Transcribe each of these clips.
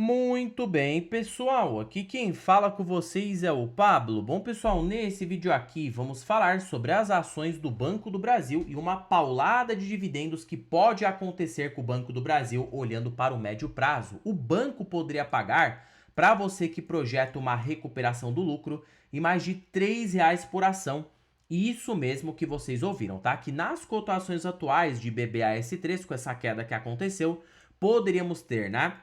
Muito bem, pessoal, aqui quem fala com vocês é o Pablo. Bom, pessoal, nesse vídeo aqui vamos falar sobre as ações do Banco do Brasil e uma paulada de dividendos que pode acontecer com o Banco do Brasil olhando para o médio prazo. O banco poderia pagar, para você que projeta uma recuperação do lucro, em mais de R$ 3 por ação. E isso mesmo que vocês ouviram, tá? Que nas cotações atuais de BBAS3, com essa queda que aconteceu, poderíamos ter, né,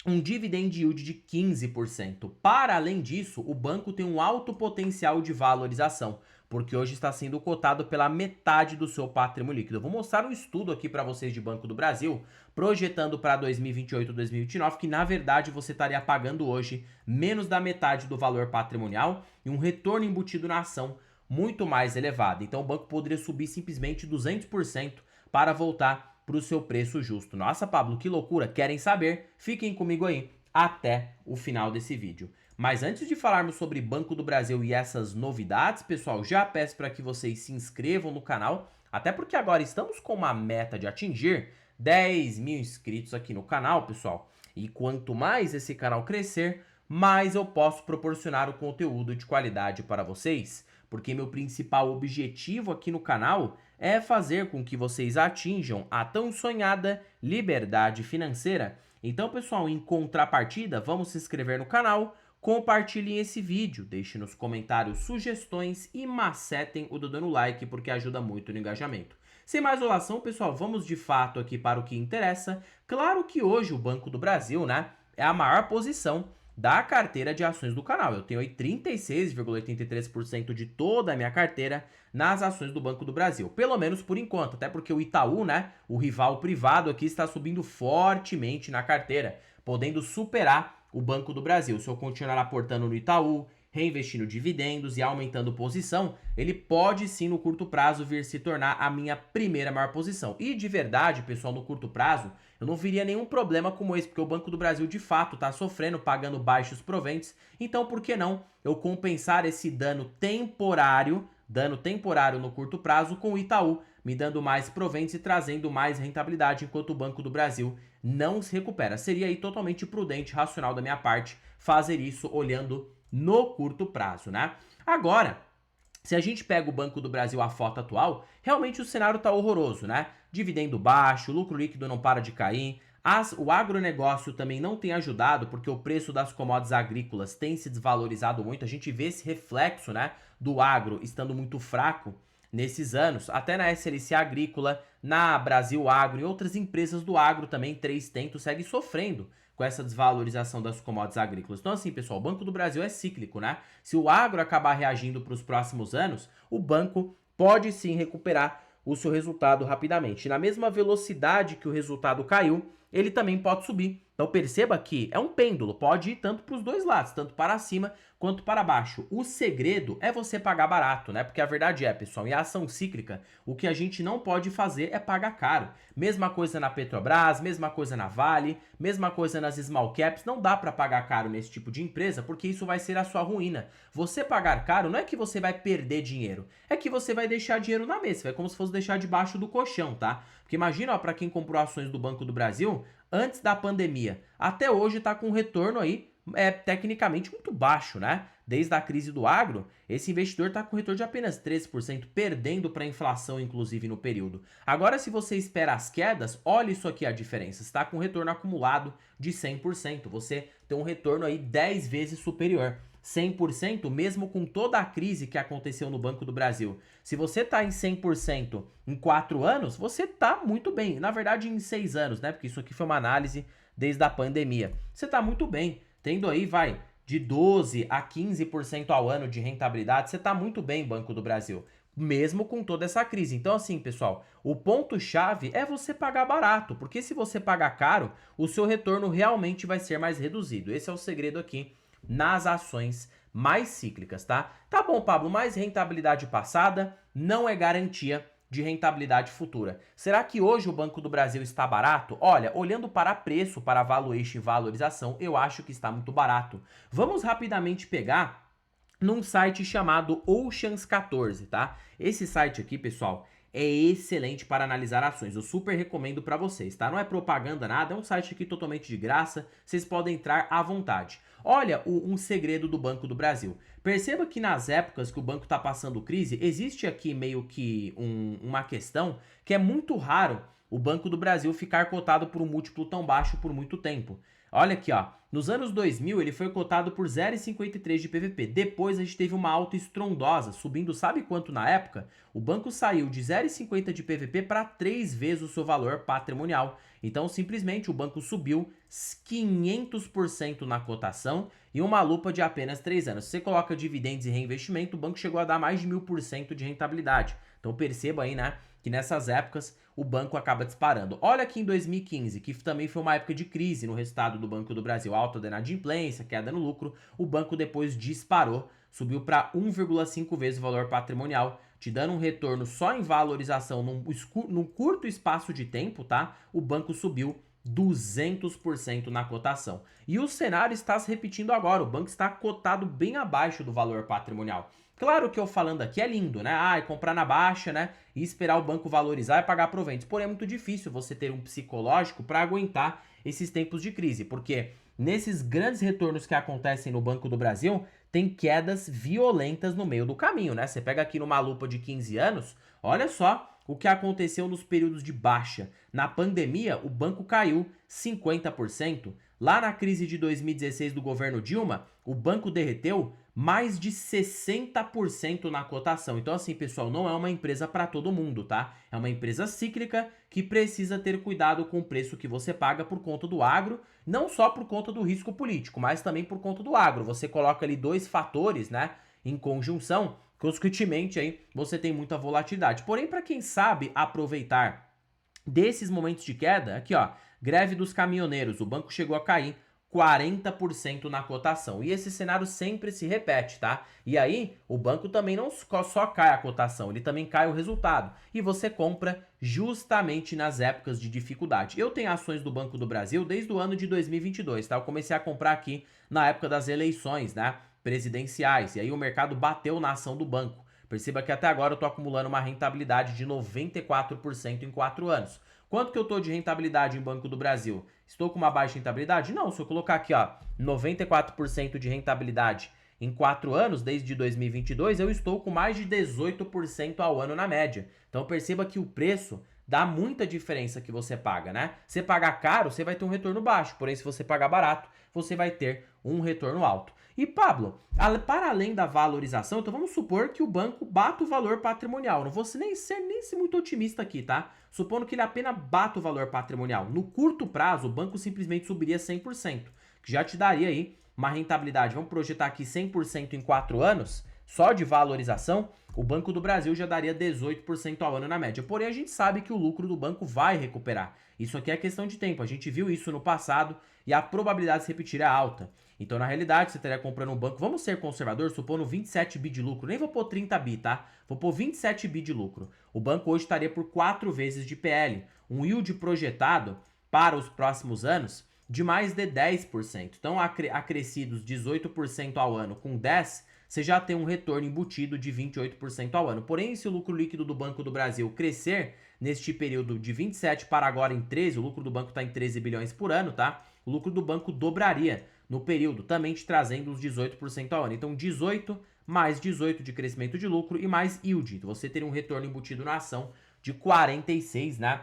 um dividend yield de 15%. Para além disso, o banco tem um alto potencial de valorização, porque hoje está sendo cotado pela metade do seu patrimônio líquido. Eu vou mostrar um estudo aqui para vocês de Banco do Brasil, projetando para 2028 2029, que na verdade você estaria pagando hoje menos da metade do valor patrimonial e um retorno embutido na ação muito mais elevado. Então o banco poderia subir simplesmente 200% para voltar para o seu preço justo. Nossa, Pablo, que loucura! Querem saber? Fiquem comigo aí até o final desse vídeo. Mas antes de falarmos sobre Banco do Brasil e essas novidades, pessoal, já peço para que vocês se inscrevam no canal, até porque agora estamos com uma meta de atingir 10 mil inscritos aqui no canal, pessoal. E quanto mais esse canal crescer, mais eu posso proporcionar o conteúdo de qualidade para vocês, porque meu principal objetivo aqui no canal é fazer com que vocês atinjam a tão sonhada liberdade financeira. Então, pessoal, em contrapartida, vamos se inscrever no canal, compartilhem esse vídeo, deixem nos comentários sugestões e macetem o dedo no like, porque ajuda muito no engajamento. Sem mais enrolação, pessoal, vamos de fato aqui para o que interessa. Claro que hoje o Banco do Brasil, né, é a maior posição da carteira de ações do canal. Eu tenho aí 36,83% de toda a minha carteira nas ações do Banco do Brasil. Pelo menos por enquanto, até porque o Itaú, né, o rival privado aqui, está subindo fortemente na carteira, podendo superar o Banco do Brasil. Se eu continuar aportando no Itaú, reinvestindo dividendos e aumentando posição, ele pode sim no curto prazo vir se tornar a minha primeira maior posição. E de verdade, pessoal, no curto prazo, eu não veria nenhum problema como esse, porque o Banco do Brasil de fato está sofrendo, pagando baixos proventos. Então, por que não eu compensar esse dano temporário no curto prazo com o Itaú, me dando mais proventos e trazendo mais rentabilidade, enquanto o Banco do Brasil não se recupera. Seria aí totalmente prudente, racional da minha parte, fazer isso olhando no curto prazo, né? Agora, se a gente pega o Banco do Brasil, a foto atual, realmente o cenário tá horroroso, né? Dividendo baixo, lucro líquido não para de cair, o agronegócio também não tem ajudado, porque o preço das commodities agrícolas tem se desvalorizado muito. A gente vê esse reflexo, né, do agro estando muito fraco nesses anos, até na SLC Agrícola, na Brasil Agro e outras empresas do agro também, 3tentos, segue sofrendo com essa desvalorização das commodities agrícolas. Então assim, pessoal, o Banco do Brasil é cíclico, né? Se o agro acabar reagindo para os próximos anos, o banco pode sim recuperar o seu resultado rapidamente. Na mesma velocidade que o resultado caiu, ele também pode subir. Então perceba que é um pêndulo, pode ir tanto para os dois lados, tanto para cima quanto para baixo. O segredo é você pagar barato, né? Porque a verdade é, pessoal, em ação cíclica, o que a gente não pode fazer é pagar caro. Mesma coisa na Petrobras, mesma coisa na Vale, mesma coisa nas small caps. Não dá para pagar caro nesse tipo de empresa, porque isso vai ser a sua ruína. Você pagar caro não é que você vai perder dinheiro, é que você vai deixar dinheiro na mesa. É como se fosse deixar debaixo do colchão, tá? Porque imagina, para quem comprou ações do Banco do Brasil, antes da pandemia, até hoje está com um retorno aí tecnicamente muito baixo, né? Desde a crise do agro, esse investidor está com um retorno de apenas 13%, perdendo para a inflação, inclusive, no período. Agora, se você espera as quedas, olha isso aqui a diferença. Está com um retorno acumulado de 100%. Você tem um retorno aí 10 vezes superior. 100%, mesmo com toda a crise que aconteceu no Banco do Brasil. Se você está em 100% em 4 anos, você está muito bem. Na verdade, em 6 anos, né? Porque isso aqui foi uma análise desde a pandemia. Você está muito bem, tendo aí, de 12 a 15% ao ano de rentabilidade. Você está muito bem, Banco do Brasil, mesmo com toda essa crise. Então, assim, pessoal, o ponto-chave é você pagar barato, porque se você pagar caro, o seu retorno realmente vai ser mais reduzido. Esse é o segredo aqui nas ações mais cíclicas, tá? Tá bom, Pablo, mas rentabilidade passada não é garantia de rentabilidade futura. Será que hoje o Banco do Brasil está barato? Olha, olhando para preço, para valuation e valorização, eu acho que está muito barato. Vamos rapidamente pegar num site chamado Oceans 14, tá? Esse site aqui, pessoal, é excelente para analisar ações. Eu super recomendo para vocês, tá? Não é propaganda nada, é um site aqui totalmente de graça, vocês podem entrar à vontade. Olha um segredo do Banco do Brasil. Perceba que nas épocas que o banco está passando crise, existe aqui meio que uma questão que é muito raro o Banco do Brasil ficar cotado por um múltiplo tão baixo por muito tempo. Olha aqui, ó. Nos anos 2000, ele foi cotado por 0,53 de PVP. Depois a gente teve uma alta estrondosa, subindo sabe quanto na época? O banco saiu de 0,50 de PVP para 3 vezes o seu valor patrimonial. Então, simplesmente, o banco subiu 500% na cotação e uma lupa de apenas 3 anos. Se você coloca dividendos e reinvestimento, o banco chegou a dar mais de 1000% de rentabilidade. Então, perceba aí, né, que nessas épocas o banco acaba disparando. Olha aqui em 2015, que também foi uma época de crise no resultado do Banco do Brasil, alta da inadimplência, queda no lucro, o banco depois disparou, subiu para 1,5 vezes o valor patrimonial, te dando um retorno só em valorização num curto espaço de tempo, tá? O banco subiu 200% na cotação. E o cenário está se repetindo agora, o banco está cotado bem abaixo do valor patrimonial. Claro que eu falando aqui é lindo, né? Ah, é comprar na baixa, né? E esperar o banco valorizar e pagar proventos. Porém, é muito difícil você ter um psicológico para aguentar esses tempos de crise, porque nesses grandes retornos que acontecem no Banco do Brasil, tem quedas violentas no meio do caminho, né? Você pega aqui numa lupa de 15 anos, olha só o que aconteceu nos períodos de baixa. Na pandemia, o banco caiu 50%. Lá na crise de 2016 do governo Dilma, o banco derreteu mais de 60% na cotação. Então assim, pessoal, não é uma empresa para todo mundo, tá? É uma empresa cíclica que precisa ter cuidado com o preço que você paga por conta do agro, não só por conta do risco político, mas também por conta do agro. Você coloca ali dois fatores, né, em conjunção, consequentemente aí você tem muita volatilidade. Porém, para quem sabe aproveitar desses momentos de queda, aqui ó, greve dos caminhoneiros, o banco chegou a cair 40% na cotação. E esse cenário sempre se repete, tá? E aí, o banco também não só cai a cotação, ele também cai o resultado. E você compra justamente nas épocas de dificuldade. Eu tenho ações do Banco do Brasil desde o ano de 2022, tá? Eu comecei a comprar aqui na época das eleições, né, presidenciais. E aí o mercado bateu na ação do banco. Perceba que até agora eu tô acumulando uma rentabilidade de 94% em 4 anos. Quanto que eu tô de rentabilidade em Banco do Brasil? Estou com uma baixa rentabilidade? Não, se eu colocar aqui, ó, 94% de rentabilidade em 4 anos, desde 2022, eu estou com mais de 18% ao ano na média. Então perceba que o preço dá muita diferença que você paga, né? Se pagar caro, você vai ter um retorno baixo, porém se você pagar barato, você vai ter um retorno alto. E Pablo, para além da valorização, então vamos supor que o banco bata o valor patrimonial. Não vou nem ser muito otimista aqui, tá? Supondo que ele apenas bata o valor patrimonial. No curto prazo, o banco simplesmente subiria 100%, que já te daria aí uma rentabilidade. Vamos projetar aqui 100% em 4 anos, só de valorização, o Banco do Brasil já daria 18% ao ano na média. Porém, a gente sabe que o lucro do banco vai recuperar. Isso aqui é questão de tempo. A gente viu isso no passado e a probabilidade de se repetir é alta. Então, na realidade, você estaria comprando um banco, vamos ser conservador, supondo 27 bi de lucro. Nem vou pôr 30 bi, tá? Vou pôr 27 bi de lucro. O banco hoje estaria por 4 vezes de PL. Um yield projetado para os próximos anos de mais de 10%. Então, acrescidos 18% ao ano com 10%, você já tem um retorno embutido de 28% ao ano. Porém, se o lucro líquido do Banco do Brasil crescer neste período de 27 para agora em 13, o lucro do banco está em 13 bilhões por ano, tá? O lucro do banco dobraria no período, também te trazendo os 18% ao ano. Então, 18 mais 18 de crescimento de lucro e mais yield. Você teria um retorno embutido na ação de 46%, né,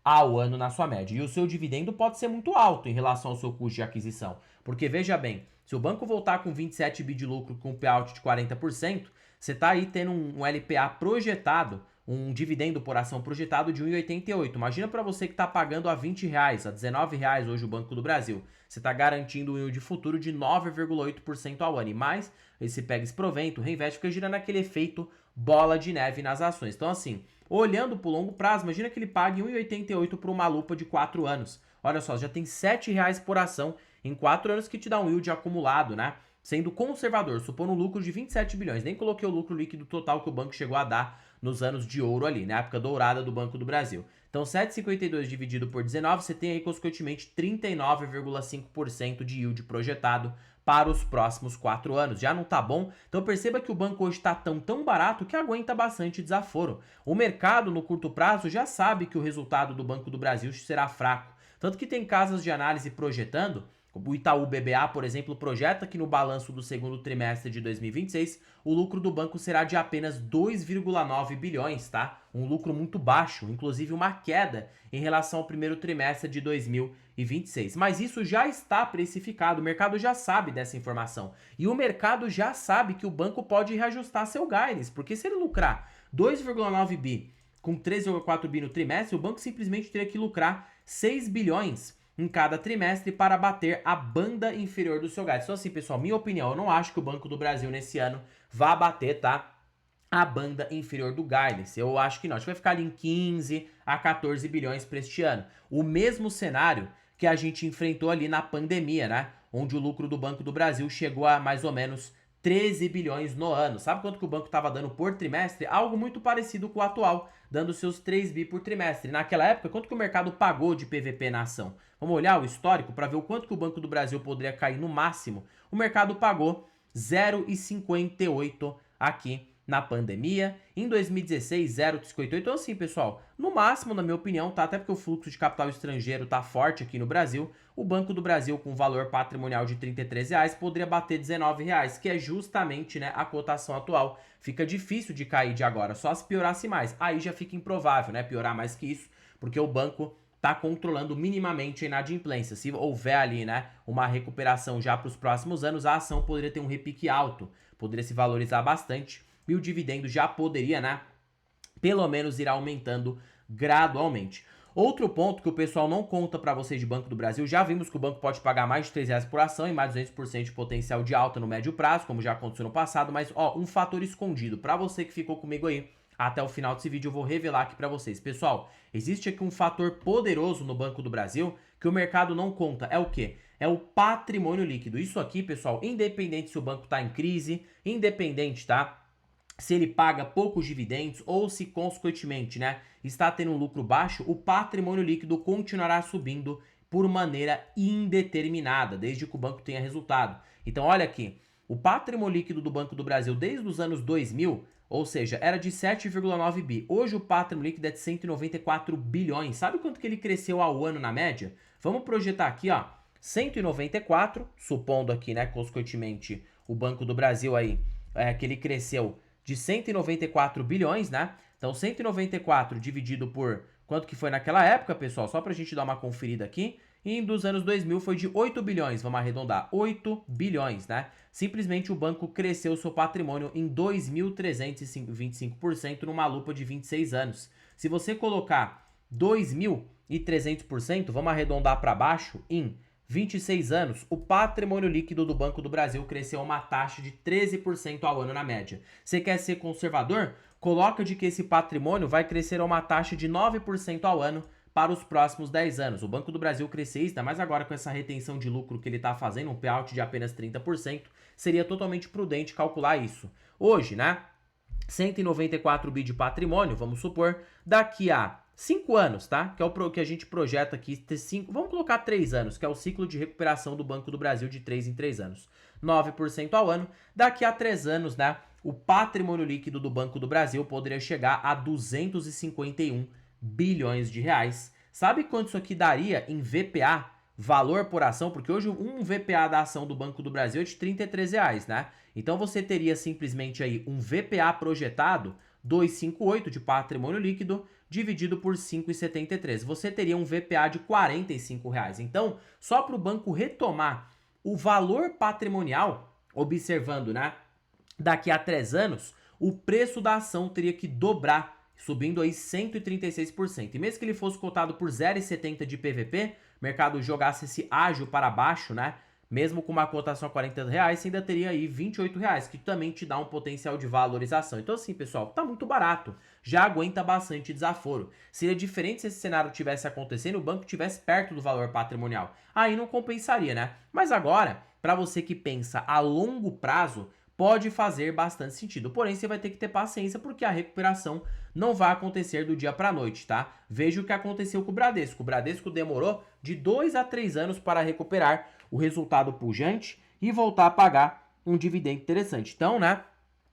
ao ano na sua média. E o seu dividendo pode ser muito alto em relação ao seu custo de aquisição. Porque, veja bem, se o banco voltar com 27 bi de lucro com payout de 40%, você está aí tendo um LPA projetado, um dividendo por ação projetado de 1,88. Imagina para você que está pagando a R$20, a R$19 hoje o Banco do Brasil. Você está garantindo um yield futuro de 9,8% ao ano. E mais, você pega esse provento, reinveste, fica girando aquele efeito bola de neve nas ações. Então assim, olhando para o longo prazo, imagina que ele pague 1,88 por uma lupa de 4 anos. Olha só, já tem R$7 por ação em 4 anos que te dá um yield acumulado, né? Sendo conservador, supondo um lucro de 27 bilhões. Nem coloquei o lucro líquido total que o banco chegou a dar nos anos de ouro ali, na época dourada do Banco do Brasil. Então, 7,52 dividido por 19, você tem aí, consequentemente, 39,5% de yield projetado para os próximos 4 anos. Já não tá bom? Então perceba que o banco hoje está tão barato que aguenta bastante desaforo. O mercado no curto prazo já sabe que o resultado do Banco do Brasil será fraco. Tanto que tem casas de análise projetando, o Itaú BBA, por exemplo, projeta que no balanço do segundo trimestre de 2026, o lucro do banco será de apenas 2,9 bilhões, tá? Um lucro muito baixo, inclusive uma queda em relação ao primeiro trimestre de 2026. Mas isso já está precificado, o mercado já sabe dessa informação. E o mercado já sabe que o banco pode reajustar seu guidance, porque se ele lucrar 2,9 bi com 3,4 bi no trimestre, o banco simplesmente teria que lucrar 6 bilhões em cada trimestre para bater a banda inferior do seu guidance. Então assim, pessoal, minha opinião, eu não acho que o Banco do Brasil nesse ano vá bater, tá, a banda inferior do guidance. Eu acho que não. Acho que vai ficar ali em 15 a 14 bilhões para este ano. O mesmo cenário que a gente enfrentou ali na pandemia, né? Onde o lucro do Banco do Brasil chegou a mais ou menos 13 bilhões no ano. Sabe quanto que o banco estava dando por trimestre? Algo muito parecido com o atual, dando seus 3 bi por trimestre. Naquela época, quanto que o mercado pagou de PVP na ação? Vamos olhar o histórico para ver o quanto que o Banco do Brasil poderia cair no máximo. O mercado pagou 0,58 aqui na pandemia. Em 2016, 0,58. Então assim, pessoal, no máximo, na minha opinião, tá? Até porque o fluxo de capital estrangeiro tá forte aqui no Brasil, o Banco do Brasil, com valor patrimonial de R$ 33,00, poderia bater R$ 19,00, que é justamente, né, a cotação atual. Fica difícil de cair de agora, só se piorasse mais. Aí já fica improvável, né, piorar mais que isso, porque o banco tá controlando minimamente a inadimplência. Se houver ali, né, uma recuperação já para os próximos anos, a ação poderia ter um repique alto, poderia se valorizar bastante, e o dividendo já poderia, né, pelo menos ir aumentando gradualmente. Outro ponto que o pessoal não conta para vocês de Banco do Brasil, já vimos que o banco pode pagar mais de R$ 3,00 por ação e mais de 200% de potencial de alta no médio prazo, como já aconteceu no passado, mas ó, um fator escondido, para você que ficou comigo aí até o final desse vídeo, eu vou revelar aqui para vocês. Pessoal, existe aqui um fator poderoso no Banco do Brasil que o mercado não conta. É o quê? É o patrimônio líquido. Isso aqui, pessoal, independente se o banco está em crise, independente, tá? Se ele paga poucos dividendos ou se, consequentemente, né, está tendo um lucro baixo, o patrimônio líquido continuará subindo por maneira indeterminada, desde que o banco tenha resultado. Então, olha aqui, o patrimônio líquido do Banco do Brasil desde os anos 2000, ou seja, era de 7,9 bi. Hoje o patrimônio líquido é de 194 bilhões. Sabe quanto que ele cresceu ao ano na média? Vamos projetar aqui, ó, 194, supondo aqui, né, consequentemente, o Banco do Brasil aí, que ele cresceu de 194 bilhões, né? Então, 194 dividido por quanto que foi naquela época, pessoal? Só pra gente dar uma conferida aqui. E dos anos 2000 foi de 8 bilhões, vamos arredondar, 8 bilhões, né? Simplesmente o banco cresceu seu patrimônio em 2.325% numa lupa de 26 anos. Se você colocar 2.300%, vamos arredondar para baixo, em 26 anos, o patrimônio líquido do Banco do Brasil cresceu a uma taxa de 13% ao ano na média. Você quer ser conservador? Coloca de que esse patrimônio vai crescer a uma taxa de 9% ao ano para os próximos 10 anos. O Banco do Brasil crescer isso, ainda mais agora com essa retenção de lucro que ele está fazendo, um payout de apenas 30%, seria totalmente prudente calcular isso. Hoje, né, 194 bi de patrimônio, vamos supor, daqui a 5 anos, tá? Que é o que a gente projeta aqui, ter 5, vamos colocar 3 anos, que é o ciclo de recuperação do Banco do Brasil de 3 em 3 anos. 9% ao ano. Daqui a 3 anos, né, o patrimônio líquido do Banco do Brasil poderia chegar a 251 bilhões de reais. Sabe quanto isso aqui daria em VPA, valor por ação? Porque hoje um VPA da ação do Banco do Brasil é de R$ 33,00, né? Então você teria simplesmente aí um VPA projetado, 258 de patrimônio líquido, dividido por 5,73. Você teria um VPA de R$ 45,00. Então, só para o banco retomar o valor patrimonial, observando, né, daqui a 3 anos, o preço da ação teria que dobrar, subindo aí 136%. E mesmo que ele fosse cotado por 0,70 de PVP, o mercado jogasse esse ágio para baixo, né? Mesmo com uma cotação a R$40,00, você ainda teria aí R$28,00, que também te dá um potencial de valorização. Então assim, pessoal, tá muito barato, já aguenta bastante desaforo. Seria diferente se esse cenário tivesse acontecendo e o banco tivesse perto do valor patrimonial. Aí não compensaria, né? Mas agora, para você que pensa a longo prazo, pode fazer bastante sentido. Porém, você vai ter que ter paciência porque a recuperação não vai acontecer do dia para a noite, tá? Veja o que aconteceu com o Bradesco. O Bradesco demorou de 2 a 3 anos para recuperar o resultado pujante e voltar a pagar um dividendo interessante. Então, né?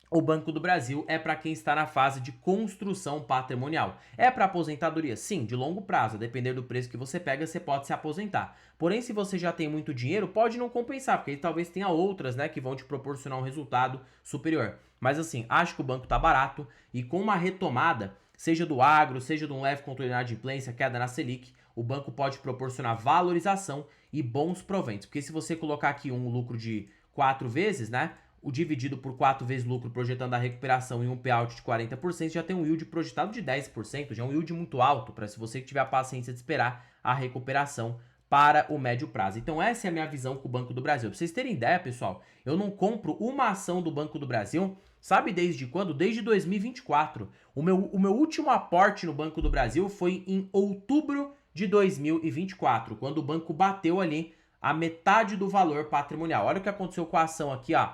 O Banco do Brasil é para quem está na fase de construção patrimonial. É para aposentadoria? Sim, de longo prazo. A depender do preço que você pega, você pode se aposentar. Porém, se você já tem muito dinheiro, pode não compensar, porque talvez tenha outras, né, que vão te proporcionar um resultado superior. Mas assim, acho que o banco está barato e com uma retomada, seja do agro, seja de um leve controle de inadimplência, queda na Selic, o banco pode proporcionar valorização e bons proventos. Porque se você colocar aqui um lucro de 4 vezes, né, o dividido por 4 vezes lucro projetando a recuperação e um payout de 40%, já tem um yield projetado de 10%, já é um yield muito alto para se você tiver a paciência de esperar a recuperação para o médio prazo. Então essa é a minha visão com o Banco do Brasil. Para vocês terem ideia, pessoal, eu não compro uma ação do Banco do Brasil, sabe desde quando? Desde 2024. O meu último aporte no Banco do Brasil foi em outubro de 2024, quando o banco bateu ali a metade do valor patrimonial. Olha o que aconteceu com a ação aqui, ó,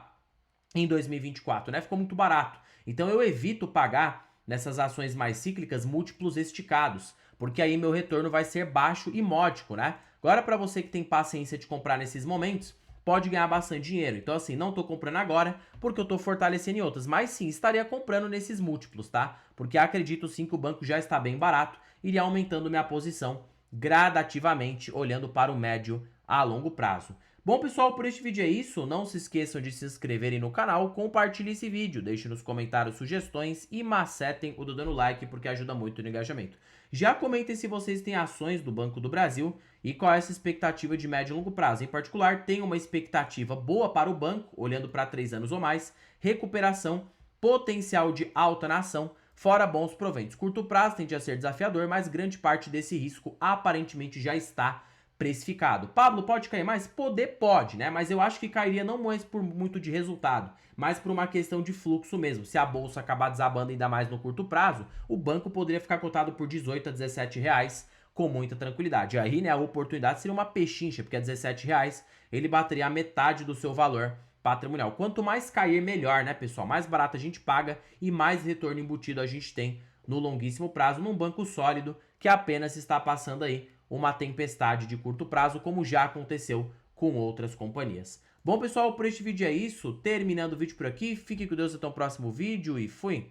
em 2024, né? Ficou muito barato. Então eu evito pagar nessas ações mais cíclicas múltiplos esticados, porque aí meu retorno vai ser baixo e módico, né? Agora, para você que tem paciência de comprar nesses momentos, pode ganhar bastante dinheiro. Então, assim, não tô comprando agora porque eu tô fortalecendo em outras, mas sim, estaria comprando nesses múltiplos, tá? Porque acredito sim que o banco já está bem barato, iria aumentando minha posição gradativamente, olhando para o médio a longo prazo. Bom, pessoal, por este vídeo é isso. Não se esqueçam de se inscreverem no canal, compartilhem esse vídeo, deixem nos comentários sugestões e macetem o dando like porque ajuda muito no engajamento. Já comentem se vocês têm ações do Banco do Brasil e qual é essa expectativa de médio e longo prazo. Em particular, tem uma expectativa boa para o banco, olhando para 3 anos ou mais, recuperação, potencial de alta na ação, fora bons proventos. Curto prazo tende a ser desafiador, mas grande parte desse risco aparentemente já está precificado. Pablo, pode cair mais? Poder pode, né? Mas eu acho que cairia não mais por muito de resultado, mas por uma questão de fluxo mesmo. Se a bolsa acabar desabando ainda mais no curto prazo, o banco poderia ficar cotado por 18 a 17 reais com muita tranquilidade. Aí, né, a oportunidade seria uma pechincha, porque a 17 reais ele bateria a metade do seu valor patrimonial. Quanto mais cair, melhor, né, pessoal? Mais barato a gente paga e mais retorno embutido a gente tem no longuíssimo prazo, num banco sólido que apenas está passando aí uma tempestade de curto prazo, como já aconteceu com outras companhias. Bom, pessoal, por este vídeo é isso. Terminando o vídeo por aqui. Fique com Deus até o próximo vídeo e fui!